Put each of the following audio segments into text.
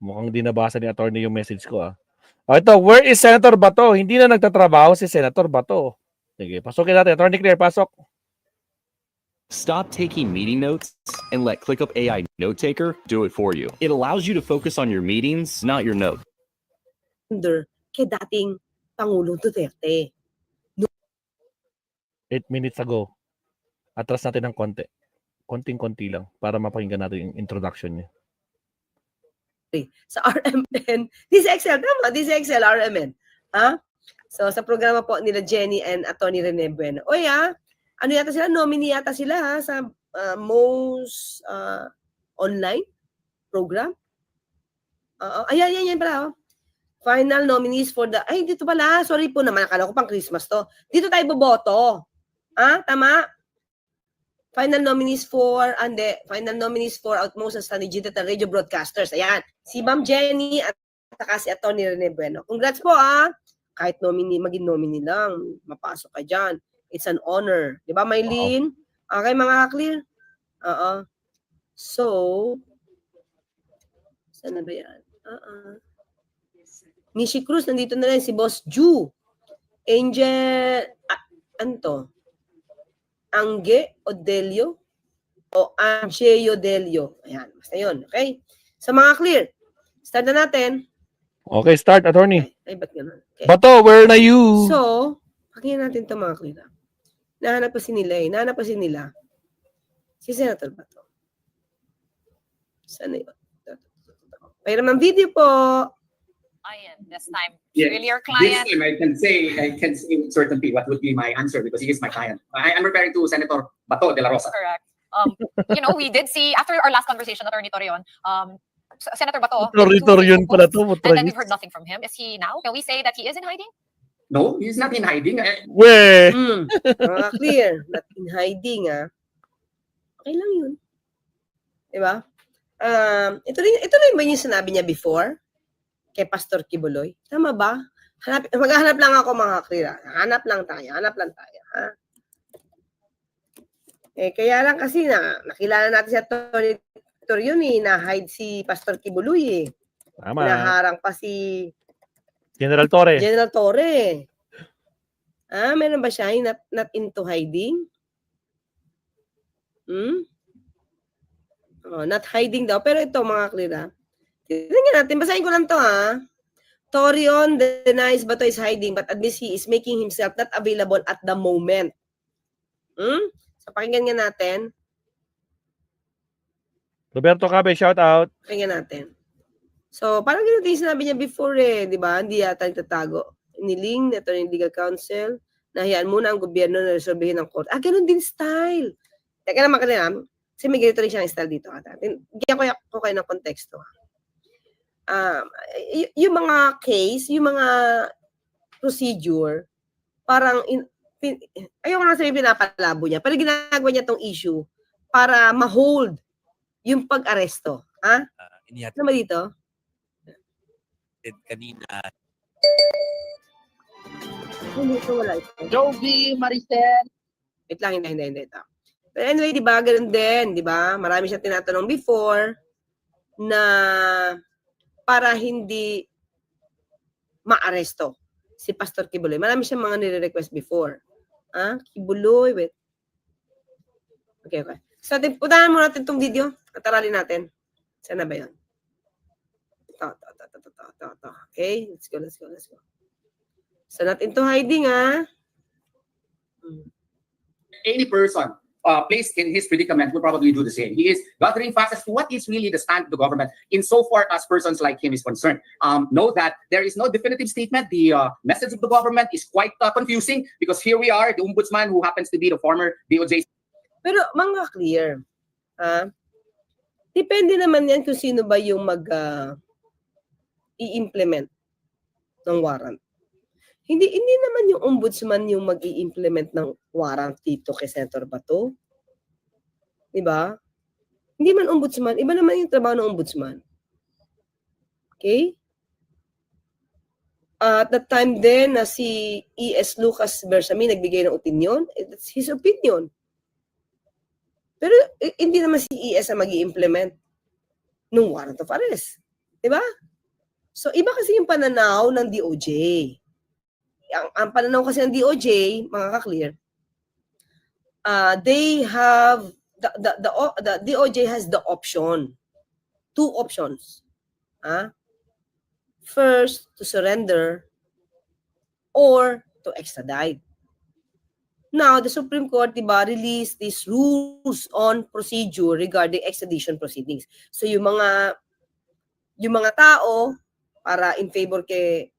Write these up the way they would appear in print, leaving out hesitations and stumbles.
Mukhang di nabasa ni attorney yung message ko ah. Ito, where is Senator Bato? Hindi na nagtatrabaho si Senator Bato. Sige, pasukin natin. Attorney Claire, pasok. Stop taking meeting notes and let ClickUp AI Note Taker do it for you. It allows you to focus on your meetings, not your notes. Kay dating Pangulong Duterte. 8 minutes ago. Atras natin ng konti. Konting-konti lang para mapakinggan natin yung introduction niya. Sa RMN. This Excel, tama. This Excel, RMN. Ha? So, sa programa po nila Jenny and Atty. Rene Bueno. O ya, ano yata sila? Nominee yata sila ha, sa most online program. Ayan, yan pala. Oh. Final nominees for the... Ay, dito pala. Sorry po naman. Akala ko pang Christmas to. Dito tayo boboto. Ah, tama? Final nominees for Outmost and Sunny Digital Radio Broadcasters. Ayan. Si Ma'am Jenny at saka si Atty. Rene Bueno. Congrats po ah. Kahit nominee, maging nominee lang. Mapasok ka dyan. It's an honor. Di ba, Maylene? Okay, mga clear? So, saan na ba yan? Nishi Cruz, nandito na rin. Si Boss Ju. Angel, ano to? Angge Odelio o Angeo Delio. Ayan, basta yun. Okay? Sa mga clear, start na natin. Okay, start, attorney. Ay, ba't ganun? Okay. Bato, where na you? So, pakinggan natin ito mga clear. Nahanap pa si nila. Si Senator Bato. Saan na yun? Pero ng video po. This time, yes. really your client. This time I can say with certainty what would be my answer because he is my client. I'm referring to Senator Bato de la Rosa. Correct. We did see after our last conversation, Attorney Torion, Senator Bato. Torion pala to. And then we've heard nothing from him. Is he now? Can we say that he is in hiding? No, he's not in hiding. Weh! Clear. Not in hiding, ah. Okay lang yun. Diba? Ito rin ba yung sinabi niya before? Kay Pastor Kibuloy. Tama ba? Maghahanap lang ako mga clear. Hanap lang tayo. Ha? Kaya lang kasi nakilala natin si Atty. Torion na-hide si Pastor Kibuloy Tama. Naharang pa si General Torre. Meron ba siya not into hiding? Not hiding daw. Pero ito mga clear. Tingnan natin. Basahin ko lang to ha. Torion denies Bato is hiding but admits he is making himself not available at the moment. So pakinggan nga natin. Roberto Cabe, shout out. Pakinggan natin. So parang ganito yung sinabi niya before di ba? Hindi yata nagtatago. Iniling na ito ng legal counsel na hayaan muna ang gobyerno na resolvehin ng court. Ganun din style. Teka naman kanina. Kasi may ganito rin siyang style dito. Bigyan ko kayo ng konteksto. Yung mga case, yung mga procedure, parang, ayaw ko na sabihin pinapalabo niya, pero ginagawa niya tong issue para ma-hold yung pag-aresto. Ano ba dito? Kanina. Hindi ito, wala ito. Jovi, Maricel. Wait lang, hindi ito. But anyway, di ba, ganun din, di ba? Marami siya tinatanong before na para hindi maaresto si Pastor Kibuloy. Marami siyang mga nire-request before. Kibuloy, wait. Okay. So, puntahan muna natin itong video at aralin natin. Saan na ba yun? Ito. Okay, let's go. So, not into hiding, Any person placed in his predicament will probably do the same. He is gathering facts as to what is really the stand of the government insofar as persons like him is concerned. Know that there is no definitive statement. The message of the government is quite confusing because here we are, the ombudsman who happens to be the former DOJ. Pero mga clear, depende naman yan kung sino ba yung i-implement ng warrant. Hindi naman yung ombudsman yung mag-i-implement ng warrant dito kay Senator Bato. Diba? Hindi man ombudsman. Iba naman yung trabaho ng ombudsman. Okay? At that time din na si E.S. Lucas Bersamin nagbigay ng opinion, it's his opinion. Pero hindi naman si E.S. ang mag-i-implement ng warrant of arrest. Diba? So, iba kasi yung pananaw ng DOJ. Ang pananaw kasi ng DOJ, mga ka-clear, they have, the DOJ has the option, 2 options. First, to surrender or to extradite. Now, the Supreme Court, diba, released these rules on procedure regarding extradition proceedings. So, yung mga tao, para in favor kay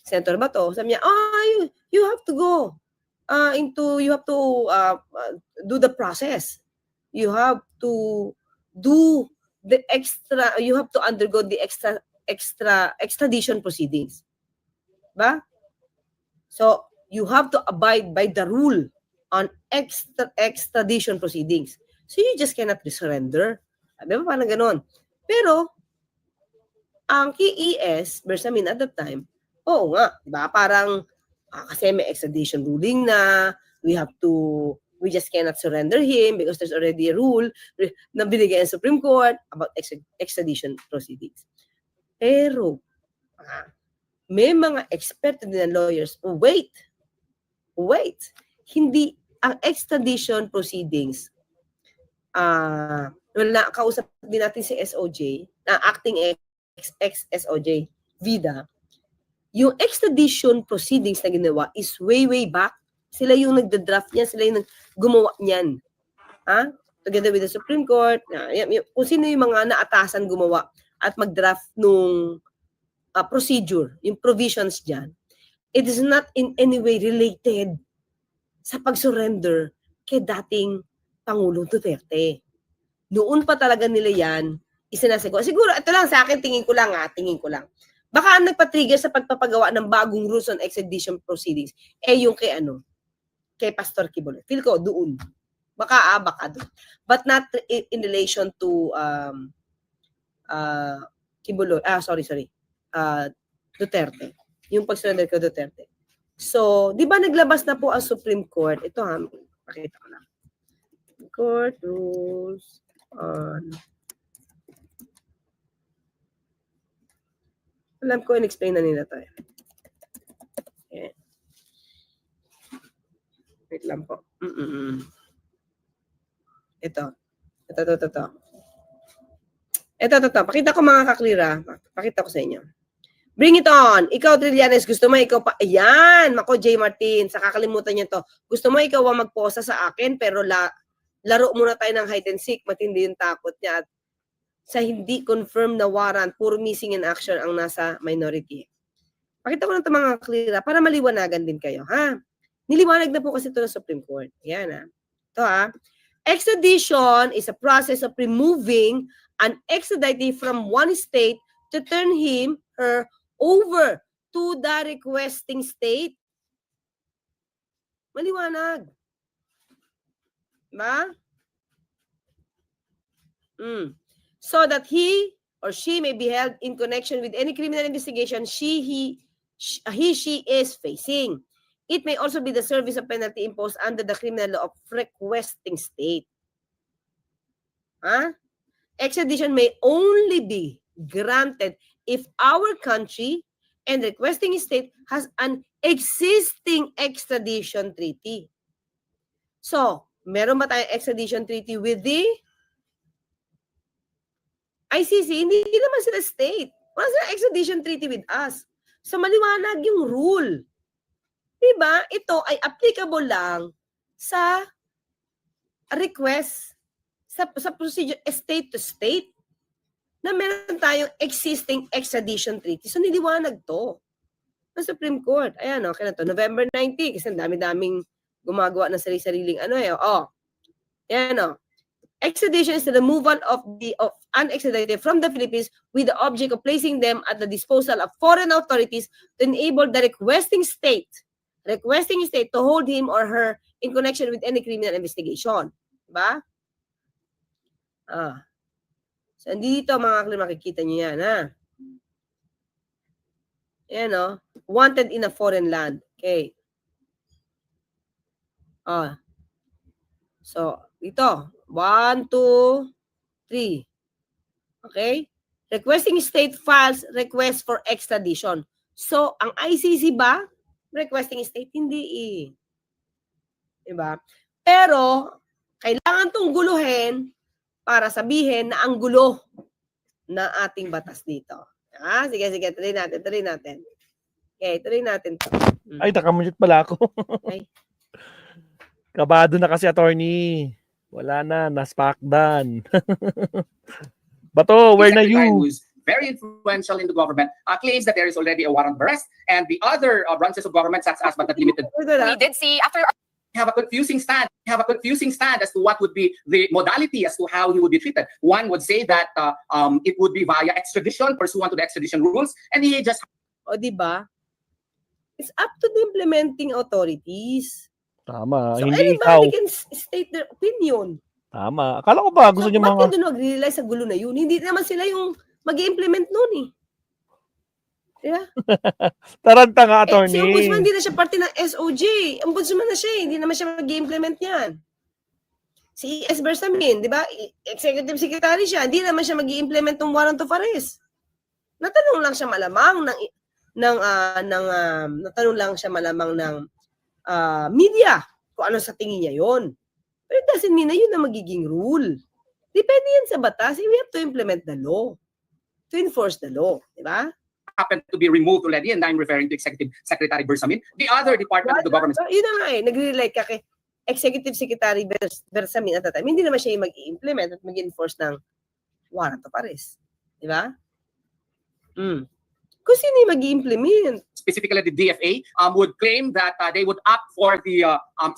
Senator Bato, sabi niya, you have to go you have to do the process. You have to do the you have to undergo the extradition proceedings. Ba? So, you have to abide by the rule on extradition proceedings. So, you just cannot surrender. Sabi ba, parang ganon. Pero, ang KES, Bersamin at that time, oo nga, diba? Parang, kasi may extradition ruling na, we just cannot surrender him because there's already a rule na binigay ng Supreme Court about extradition proceedings. Pero, may mga expert din na lawyers, wait, hindi, ang extradition proceedings, kausap din natin si SOJ, acting ex-SOJ, Vida, yung extradition proceedings na ginawa is way back. Sila yung nagda-draft niyan, sila yung gumawa niyan. Together with the Supreme Court, kung sino yung mga naatasan gumawa at mag-draft nung procedure, yung provisions dyan, it is not in any way related sa pag-surrender kay dating Pangulong Duterte. Noon pa talaga nila yan, isinasagot. Siguro, ito lang sa akin, tingin ko lang. Baka ang nagpa-trigger sa pagpapagawa ng bagong rules on extradition proceedings, yung kay Pastor Kibuloy. Feel ko, doon. Baka doon. But not in relation to Kibuloy. Duterte. Yung pag-surrender kay Duterte. So, di ba naglabas na po ang Supreme Court? Ito pakita ko lang. Court rules on... Alam ko, in-explain na nila tayo. Okay. Wait lang po. Ito. Pakita ko mga kaklira. Pakita ko sa inyo. Bring it on. Ikaw, Trillanes, gusto mo ikaw pa. Ayan, mako J. Martin. Sa kakalimutan niyo to. Gusto mo ikaw magposa sa akin, pero laro muna tayo ng hide and seek. Matindi yung takot niya. At sa hindi confirmed na warrant, puro missing in action ang nasa minority. Pakita ko na ito mga klira para maliwanagan din kayo. Niliwanag na po kasi ito ng Supreme Court. Ayan Ito Extradition is a process of removing an extraditee from one state to turn him, her, over to the requesting state. Maliwanag. Ba? So that he or she may be held in connection with any criminal investigation she is facing. It may also be the service of penalty imposed under the criminal law of requesting state. Extradition may only be granted if our country and requesting state has an existing extradition treaty. So, meron ba tayong extradition treaty with the ICC? Hindi naman sila state. Wala sila extradition treaty with us. So, maliwanag yung rule. Diba? Ito ay applicable lang sa request, sa procedure state to state, na meron tayong existing extradition treaty. So, niliwanag to ng Supreme Court. Ayan kaya to November 19, kasi dami-daming gumagawa ng sarili-sariling Ayan Extradition is the removal of unextradited from the Philippines with the object of placing them at the disposal of foreign authorities to enable the requesting state to hold him or her in connection with any criminal investigation. Diba? So, dito mga klima, makikita nyo yan, Ayan, wanted in a foreign land. Okay. So, ito. 1, 2, 3. Okay? Requesting state files request for extradition. So, ang ICC ba, requesting state? Hindi eh. Diba? Pero, kailangan tong guluhin para sabihin na ang gulo na ating batas dito. Sige, tuloy natin. Okay, tuloy natin to. Ay, nakamute pala ako. Ay. Kabado na kasi, attorney. Wala na, naspakdan. Bato, where na Secretary you? who's very influential in the government claims that there is already a warrant of arrest, and the other branches of government, such as but not limited, We did see after have a confusing stand. As to what would be the modality as to how he would be treated. One would say that it would be via extradition, pursuant to the extradition rules, and he just O, diba? It's up to the implementing authorities. Tama, So, hindi ikaw. anybody can state their opinion. Tama. Akala ko ba, gusto So, niyo ba't mga... yun doon mag-realize sa gulo na yun? Hindi naman sila yung mag-implement nun eh. Diba? Taranta nga, Si attorney. Ombudsman, hindi na siya parte ng SOG. Ombudsman na siya eh. Hindi naman siya mag-implement yan. Si E.S. Bersamin, di ba? Executive Secretary siya. Hindi naman siya mag-implement ng warrant of arrest. Natanong lang siya malamang ng media kung ano sa tingin niya yon. But it doesn't mean na yun na magiging rule. Depende yan sa batas. We have to implement the law. To enforce the law. Di ba? happened to be removed already, and I'm referring to Executive Secretary Bersamin. The other department of the government, So, yun na nga eh. Nagre-relate ka kay Executive Secretary Bersamin at that time. Hindi naman siya yung mag-i-implement at mag-enforce ng warrant of arrest. Di ba? Kung sino yung mag-i-implement. specifically the DFA, would claim that they would opt for the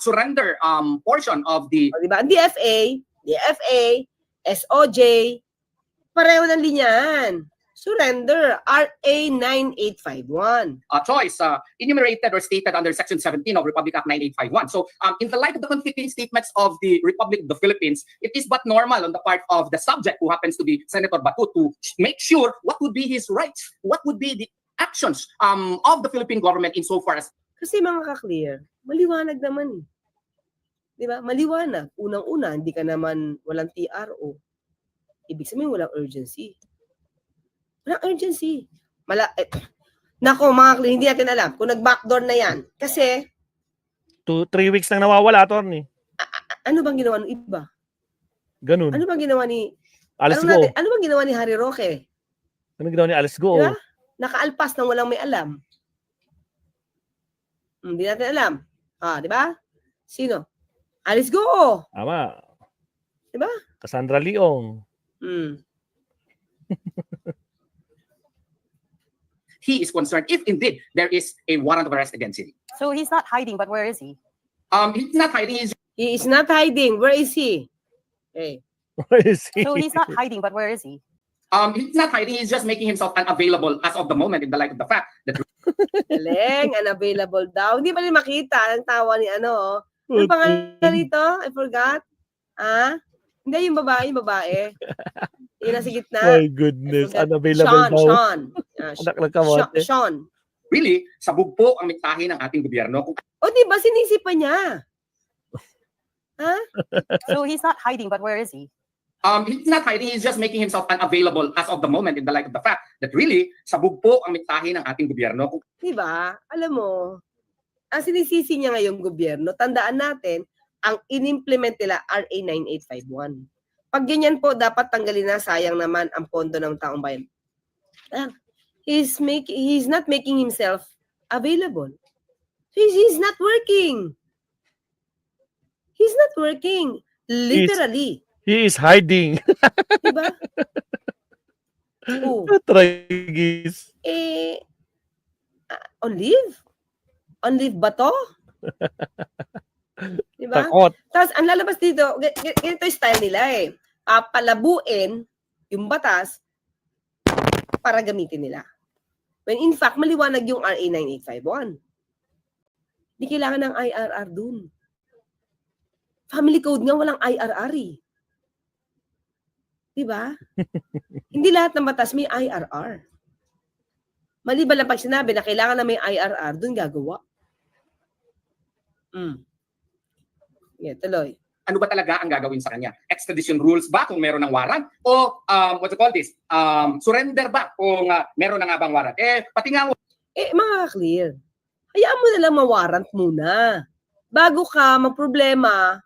surrender portion of the O, di ba? Ang DFA, SOJ, pareho ng linyahan. Surrender, RA 9851. choice enumerated or stated under Section 17 of Republic Act 9851. So, in the light of the conflicting statements of the Republic of the Philippines, it is but normal on the part of the subject, who happens to be Senator Bato, to make sure what would be his rights, what would be the actions of the Philippine government insofar as Kasi mga ka-clear, maliwanag naman eh. Di ba? Maliwanag. Unang-una, hindi ka naman walang TRO. Ibig sabihin walang urgency. Walang urgency. Nako mga ka-clear, hindi natin alam kung nag-backdoor na yan. Kasi, 3 weeks nang nawawala, attorney. ano bang ginawa ng iba? Ganun. Ano bang ginawa ni... Alice ano, go. ano bang ginawa ni Harry Roque? Ano ginawa ni Alice go? Diba? Nakaalpas nang walang may alam. Hindi natin alam. Di ba? Sino? Alice Go. Tama. Diba? Cassandra Leong. he is concerned, if indeed there is a warrant of arrest against him. So he's not hiding, but where is he? He's not hiding, He is not hiding. Where is he? Okay. Where is he? So he's not hiding, but where is he? he's not hiding, he's just making himself unavailable as of the moment, in the light of the fact that Galing, unavailable daw. Hindi pa rin makita ang tawa ni ano. Ano pangalan nito? I forgot. Hindi, yung babae. Yung nasa gitna. My goodness. Unavailable daw. Sean. Anak ng kamote. Sean. really, sabog po ang mitahe ng ating gobyerno. Kung O, di ba sinisipa niya? So he's not hiding, but where is he? he's not hiding, he's just making himself unavailable as of the moment, in the light of the fact that really, sabog po ang mitahe ng ating gobyerno. Kung Di ba? Alam mo, ang sinisisi niya ngayong gobyerno, tandaan natin, ang inimplement nila RA 9851. Pag ganyan po, dapat tanggalin na, sayang naman ang pondo ng taong bayan. He's not making himself available. He's not working. He's not working. Literally. He is hiding. Diba? Oh. Tragis. On leave? On leave ba to? Diba? Takot. Tapos, ang lalabas dito, ganito yung style nila eh. Papalabuin yung batas para gamitin nila. When in fact, maliwanag yung RA 9851. Hindi kailangan ng IRR dun. Family code nga walang IRR eh. Diba? Hindi lahat ng batas may IRR. Maliban lang pag sinabi na kailangan na may IRR, dun gagawa. Yeah, tuloy. ano ba talaga ang gagawin sa kanya? Extradition rules ba kung meron ng warrant? O what you call this? Surrender ba kung meron na nga bang warrant? Pati nga Mga clear. Hayaan mo na lang ma-warrant muna. Bago ka magproblema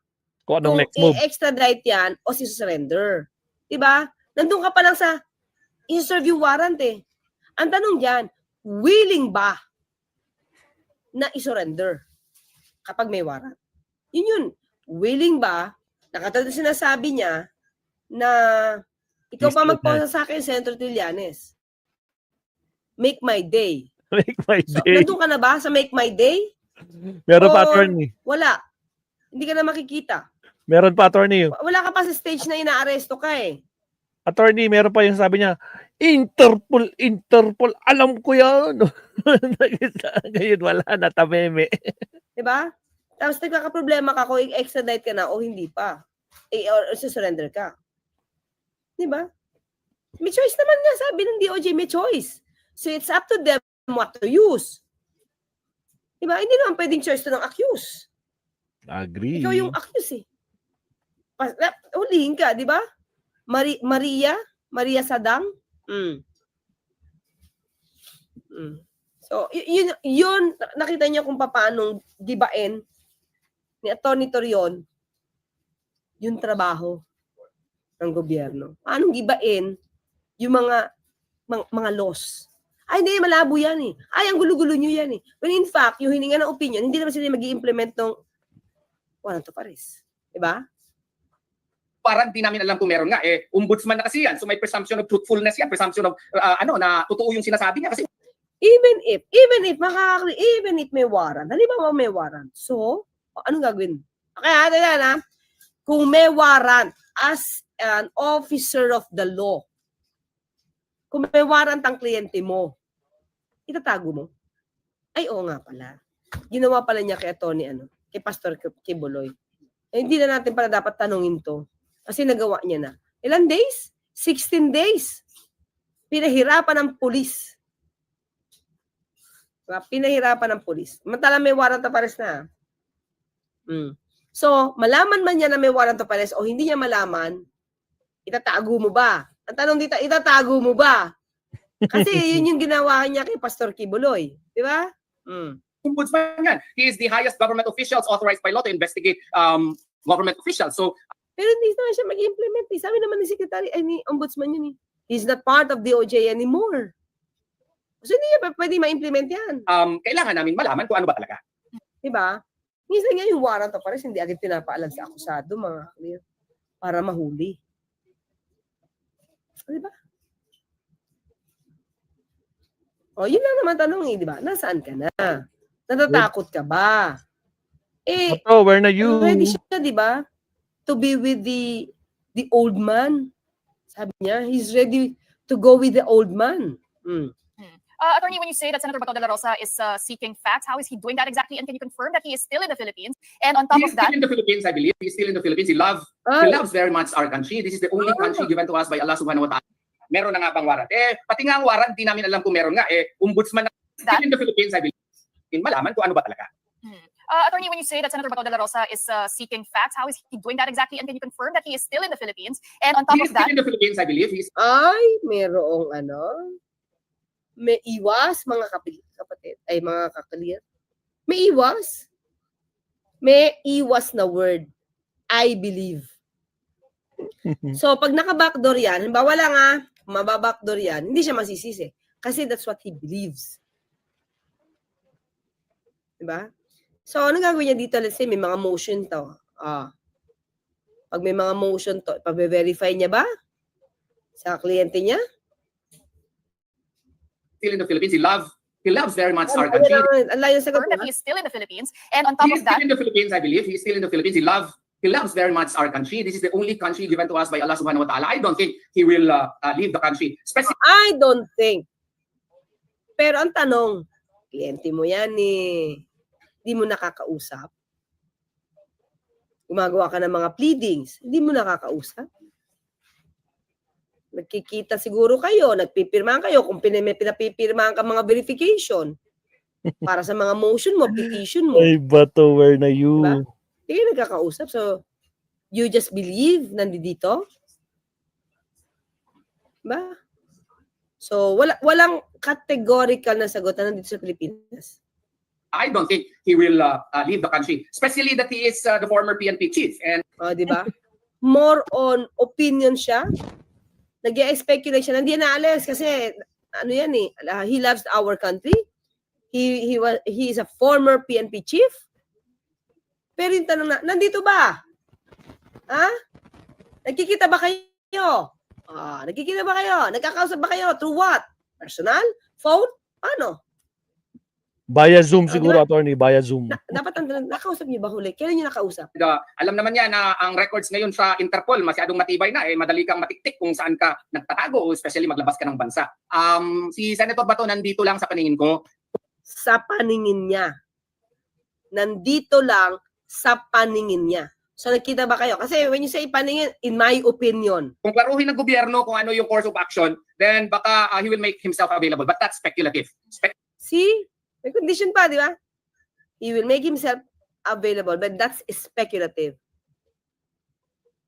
Kung anong kung next move. i-extradite yan o si-surrender. Diba? Nandun ka pa lang sa i-serve yung warrant eh. Ang tanong dyan, willing ba na i-surrender kapag may warrant? Yun. Willing ba, nakatulad na sinasabi niya, na ikaw pa magpausa sa akin, Senator Trillanes. Make my day. Make my So, day. nandun ka na ba sa Make My Day? Meron pa, Or attorney. Wala. Hindi ka na makikita. Meron pa, attorney. Wala ka pa sa stage na inaaresto ka eh. Attorney, meron pa yung sabi niya, Interpol, alam ko yan. Ngayon, wala na, tameme. Diba? Tapos nagkakaproblema ka kung i-extradite ka na o hindi pa. Or surrender ka. Diba? May choice naman nga, sabi ng DOJ, may choice. So it's up to them what to use. Diba? Hindi naman pwedeng choice to ng accused. Agree. Ikaw yung accused eh. Hulihin ka, di ba? Maria Sadang. So, yun, nakita niyo kung paano gibain ni Atty. Torion yung trabaho ng gobyerno. Paano gibain yung mga laws. Ay, hindi, malabo yan eh. Ay, ang gulo-gulo nyo yan eh. When in fact, yung hininga ng opinion, hindi naman sila mag-i-implement ng warrant of arrest. Diba? parang di namin alam kung meron nga. Ombudsman na kasi yan. So may presumption of truthfulness yan. Presumption of, na totoo yung sinasabi niya. Kasi even if may warrant, halimbawa may warrant, so, anong gagawin? Kaya, kung may warrant as an officer of the law, kung may warrant ang kliyente mo, itatago mo? Ay, oo nga pala. Ginawa pala niya kay kay Pastor Kibuloy. Hindi na natin pala dapat tanungin to. Kasi nagawa niya na. Ilan days? 16 days. Pinahirapan ng pulis. Pinahirapan ng pulis. Mantala may warrant of arrest na. So, malaman man niya na may warrant of arrest o hindi niya malaman, itatago mo ba? Ang tanong dito, itatago mo ba? Kasi yun yung ginawa niya kay Pastor Kibuloy. Di ba? ombudsman yan. He is the highest government officials authorized by law to investigate government officials. So, pero hindi naman siya mag-implement. Sabi naman ni Secretary, ni Ombudsman yun eh. He's not part of the DOJ anymore. So hindi niya pwede ma-implement yan. kailangan namin malaman kung ano ba talaga. Diba? Minsan nga yung warrant of arrest, hindi agad pinapaalam sa akusado, mga clear, para mahuli. Diba? O, yun lang naman tanong eh, diba? Nasaan ka na? Natatakot ka ba? Where na you? Ready siya, diba? To be with the old man. Sabi niya, he's ready to go with the old man. Attorney, when you say that Senator Bato de la Rosa is seeking facts, how is he doing that exactly? And can you confirm that he is still in the Philippines? And on top He is of that, still in the Philippines, I believe. He is still in the Philippines. He loves very much our country. This is the only country given to us by Allah subhanahu wa ta'ala. Meron na nga bang warrant? Pati nga ang warrant, di namin alam kung meron nga. Ombudsman na still in the Philippines, I believe. Malaman kung ano ba talaga. Attorney, when you say that Senator Bato de la Rosa is seeking facts, how is he doing that exactly? And can you confirm that he is still in the Philippines? And on top He of is that, still in the Philippines, I believe. He is Ay, merong may iwas, mga kapatid, ay mga kakalir. May iwas. May iwas na word. I believe. So, pag naka-backdoor yan, halimbawa lang mababackdoor yan, hindi siya masisisi. Kasi that's what he believes. Diba? So, ano gagawin niya dito? Let's say, may mga motion to. Pag may mga motion to, pabe-verify niya ba? Sa kliyente niya? still in the Philippines. He loves very much our country. Ang layo sa confirm that he is still in the Philippines. And on top He of is still that, in the Philippines, I believe. He is still in the Philippines. He loves very much our country. This is the only country given to us by Allah subhanahu wa ta'ala. I don't think he will leave the country. I don't think. Pero ang tanong, kliyente mo yan hindi mo nakakausap. Gumagawa ka ng mga pleadings, hindi mo nakakausap. Nagkikita siguro kayo, nagpipirmahan kayo kung pinapipirmahan ka mga verification para sa mga motion mo, petition mo. Ay, Bato, where na you? Diba? Hindi kayo nagkakausap. So, You just believe nandito? Ba? So, walang categorical na sagot na nandito sa Pilipinas. I don't think he will leave the country, especially that he is the former PNP chief. And O, di ba? More on opinion siya. Nag-speculate siya. Hindi na naalis kasi ano yan eh, he loves our country. He is a former PNP chief. Pero yung tanong na, nandito ba? Ha? Nagkikita ba kayo? Nagkikita ba kayo? Nagkakausap ba kayo? Through what? Personal? Phone? Paano? Via Zoom siguro, Diba? attorney, via Zoom. Dapat nakausap niyo ba huli? Kailan niyo nakausap? alam naman niya na ang records ngayon sa Interpol masyadong matibay na, madali kang matiktik kung saan ka nagtatago, especially maglabas ka ng bansa. Si Senator Bato nandito lang sa paningin ko. Sa paningin niya. Nandito lang sa paningin niya. So, nakita ba kayo? Kasi when you say paningin, in my opinion, Kung klaruhin ng gobyerno kung ano yung course of action, then baka he will make himself available. But that's speculative. see? May condition pa, di ba? He will make himself available, but that's speculative.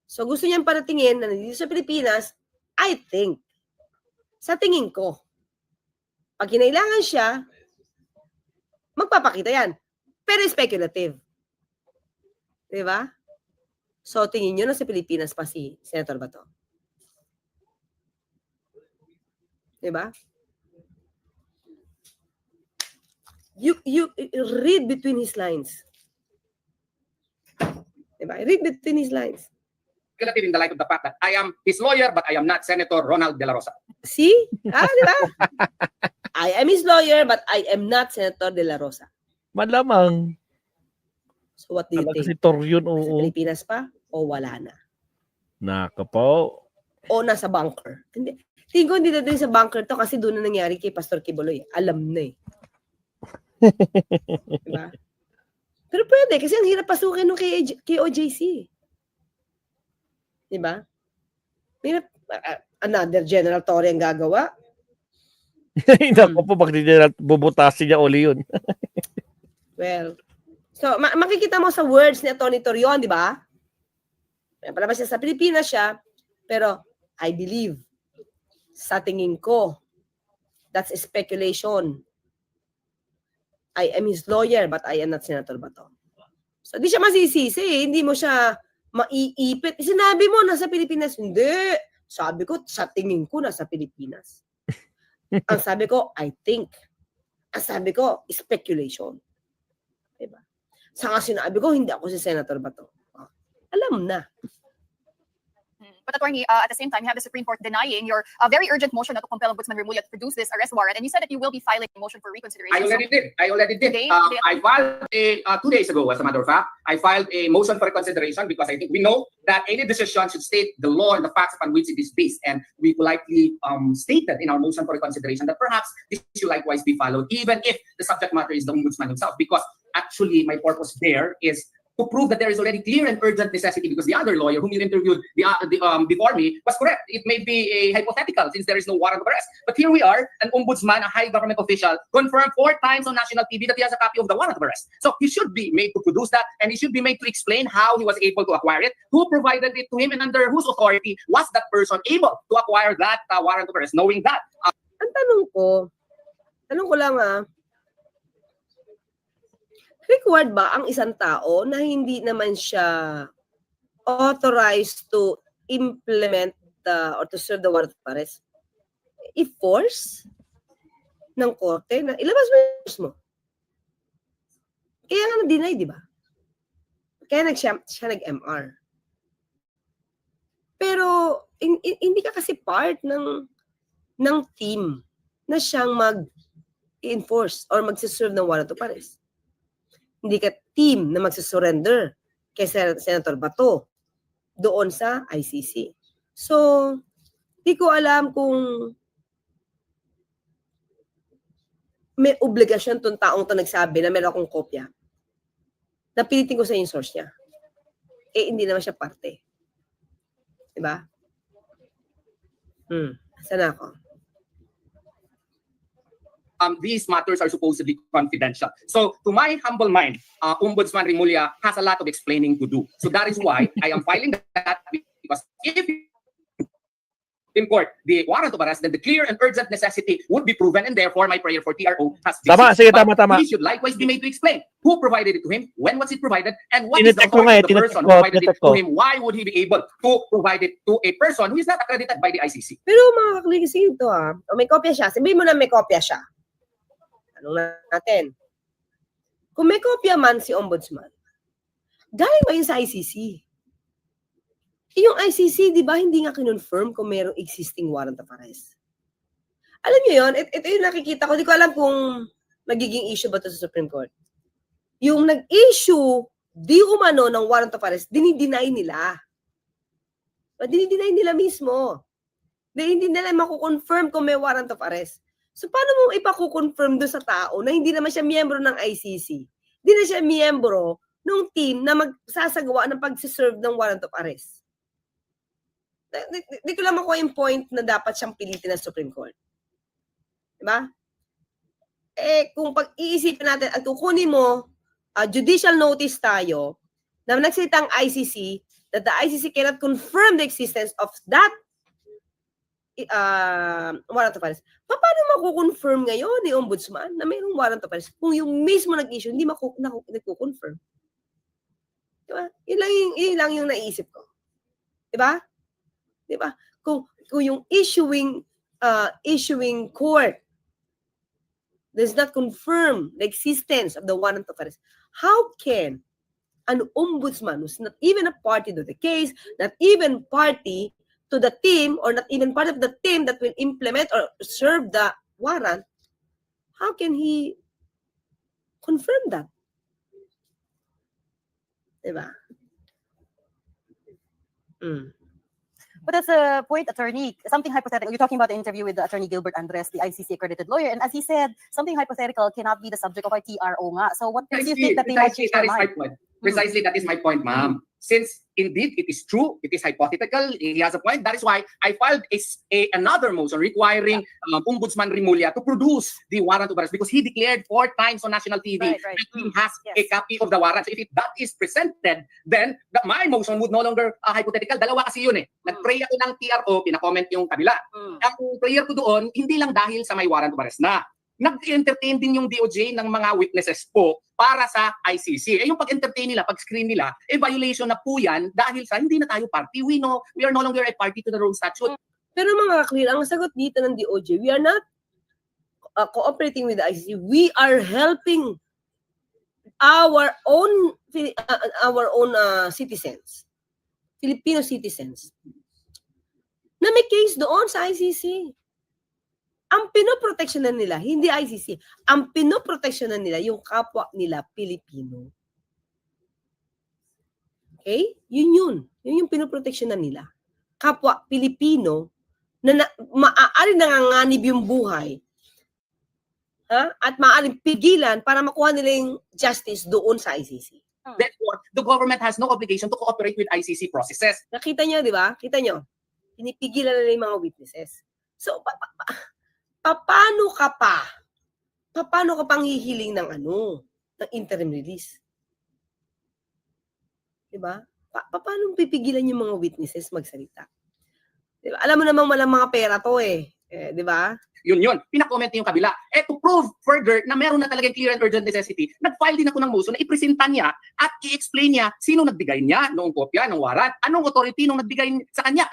So, gusto niyang paratingin na nandito sa Pilipinas, I think, sa tingin ko, pag kinailangan siya, magpapakita yan. Pero speculative. Di ba? So, tingin nyo na sa Pilipinas pa si Senator Bato. Di ba? You read between his lines. Di ba? Read between his lines. Speculative in the light of the fact that I am his lawyer, but I am not Senator Ronald De La Rosa. See? Di ba? I am his lawyer, but I am not Senator De La Rosa. Malamang. So, what do you Talaga si think? Torion, Sa oo. Pilipinas pa? O wala na? Naka po. O nasa bunker? Hindi. Tingin ko hindi na din sa bunker to kasi doon na nangyari kay Pastor Kibuloy. Alam na eh. Diba? Pero pwede kasi ang hirap pasukin nung kay OJC. Diba? Hirap, another General Torre ang gagawa. Nako po, pag bubutasin niya uli yun. Well, so makikita mo sa words ni Atty. Torion, di ba? Palabas siya sa Pilipinas siya, pero I believe, sa tingin ko, that's speculation. I am his lawyer, but I am not Senator Bato. So, di siya masisisi. Hindi mo siya maiipit. Sinabi mo, nasa Pilipinas. Hindi. Sabi ko, sa tingin ko, nasa Pilipinas. Ang sabi ko, I think. Ang sabi ko, speculation. Diba? Saka sinabi ko, hindi ako si Senator Bato. Alam na. But attorney, at the same time, you have the Supreme Court denying your very urgent motion to compel Ombudsman Remulla to produce this arrest warrant, and you said that you will be filing a motion for reconsideration. I already did. Today? I filed 2 days ago, as a matter of fact. I filed a motion for reconsideration because I think we know that any decision should state the law and the facts upon which it is based, and we politely stated in our motion for reconsideration that perhaps this should likewise be followed, even if the subject matter is the Ombudsman himself, because actually my purpose there is to prove that there is already clear and urgent necessity, because the other lawyer whom you interviewed before me was correct. It may be a hypothetical since there is no warrant of arrest. But here we are, an ombudsman, a high government official, confirmed 4 times on national TV that he has a copy of the warrant of arrest. So he should be made to produce that, and he should be made to explain how he was able to acquire it, who provided it to him, and under whose authority was that person able to acquire that warrant of arrest, knowing that. Ang tanong ko lang required ba ang isang tao na hindi naman siya authorized to implement or to serve the warrant of arrest? I-force ng korte na ilabas mo yung force mo. Kaya nga na-deny, di ba? Kaya siya nag-MR. Pero hindi ka kasi part ng team na siyang mag-enforce or mag-serve ng warrant of arrest. Hindi ka team na magsusurrender kay Senator Bato doon sa ICC. So, di ko alam kung may obligasyon tong taong to nagsabi na meron akong kopya. Napilitin ko sa yung source niya. Hindi naman siya parte. Diba? Saan ako? these matters are supposedly confidential. So to my humble mind, Ombudsman Remulla has a lot of explaining to do. So that is why I am filing that, because if in court the warrant of arrest, then the clear and urgent necessity would be proven, and therefore my prayer for TRO has been Tama, sige, tama. He should likewise be made to explain who provided it to him, when was it provided, and what is the Tinecheck ko authority nga of the person who provided it to him. Why would he be able to provide it to a person who is not accredited by the ICC? Pero mga kakli kasi ito o may kopya siya, sabihin mo na may kopya siya. Tanong natin. Kung may kopya man si Ombudsman, galing ba yun sa ICC? Yung ICC, di ba, hindi nga kinonfirm kung mayroong existing warrant of arrest. Alam niyo yun, ito yung nakikita ko, di ko alam kung magiging issue ba ito sa Supreme Court. Yung nag-issue, di umano ng warrant of arrest, dinideny nila. Dinideny nila mismo. Hindi nila makukonfirm kung may warrant of arrest. So, paano mo ipakukonfirm doon sa tao na hindi naman siya miyembro ng ICC? Hindi na siya miyembro ng team na magsasagawa ng pagsiserve ng warrant of arrest. Di ko lang makuha yung point na dapat siyang pilitin ng Supreme Court. Diba? Kung pag-iisipin natin at kukunin mo, judicial notice tayo na nagsalitang ICC, that the ICC cannot confirm the existence of that warrant of arrest. Paano makukonfirm ngayon ni Ombudsman na mayroong warrant of arrest kung yung mismo nag-issue hindi nagko-confirm? Diba? Yun lang yung naisip ko. Diba? Diba? Kung yung issuing court does not confirm the existence of the warrant of arrest, how can an ombudsman who's not even a party to the case, not even party to the team, or not even part of the team that will implement or serve the warrant, how can he confirm that? Diba? But as a point, attorney, something hypothetical. You're talking about the interview with the attorney Gilbert Andres, the ICC accredited lawyer, and as he said, something hypothetical cannot be the subject of our TRO nga. So what makes you think that they might change their mind? Precisely, that is my point, ma'am. Since indeed it is true, it is hypothetical, he has a point. That is why I filed another motion requiring Ombudsman Remulla to produce the warrant of arrest, because he declared 4 times on national TV Right. that he has a copy of the warrant. So if that is presented, then my motion would no longer hypothetical. Dalawa kasi yun eh. Nag-pray ako ng TRO, pinakomment yung kabila. Ang prayer ko doon, hindi lang dahil sa may warrant of arrest na. Nag-entertain din yung DOJ ng mga witnesses po para sa ICC. Yung pag-entertain nila, pag-screen nila, violation na po yan dahil sa hindi na tayo party. We know we are no longer a party to the Rome Statute. Pero mga clear, ang sagot dito ng DOJ, we are not cooperating with the ICC. We are helping our own citizens, Filipino citizens, na may case doon sa ICC. Ang pinoproteksyonan nila, hindi ICC, ang pinoproteksyonan nila yung kapwa nila Pilipino. Okay? Yun yung pinoproteksyonan nila. Kapwa Pilipino na maaari nanganganib yung buhay, at maaaring pigilan para makuha nila yung justice doon sa ICC. Therefore, the government has no obligation to cooperate with ICC processes. Nakita nyo, di ba? Kita nyo? Pinipigilan nila yung mga witnesses. So, paano ka pang hihiling ng ng interim release? Diba? Paano pipigilan yung mga witnesses magsalita? Diba? Alam mo namang walang mga pera to eh. Diba? Yun. Pinakomment niya yung kabila. To prove further na meron na talagang clear and urgent necessity, nag-file din ako ng motion na ipresenta niya at i-explain niya sino nagbigay niya noong kopya, ng warrant, anong authority nung nagbigay sa kanya.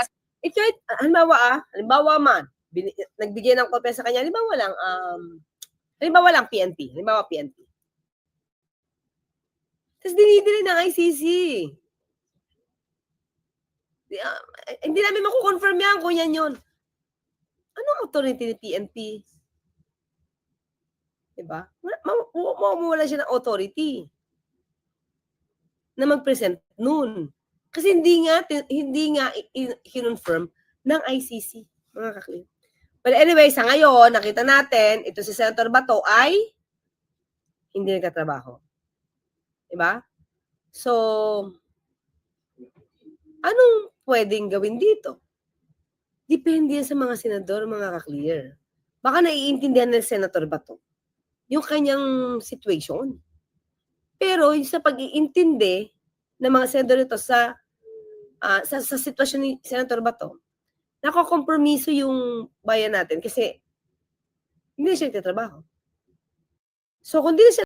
Kahit, halimbawa man, nagbigay ng kopya sa kanya, halimbawa lang PNP. Tapos dinidili ng ICC. Hindi namin makukonfirm yan kung yan yun. Anong authority ni PNP? Diba? Mawala siya ng authority na mag-present nun. Kasi hindi nga kinonfirm ng ICC, mga kakli. But anyway, sa ngayon, nakita natin, ito si Senator Bato ay hindi nagtatrabaho. Diba? So, anong pwedeng gawin dito? Depende yan sa mga senador, mga ka-clear. baka naiintindihan ng Senator Bato yung kanyang situation. Pero yung sa pag-iintindi ng mga senador ito sa sitwasyon ni Senator Bato, nakokompromiso yung bayan natin kasi hindi na siya nagtatrabaho. So kung di na siya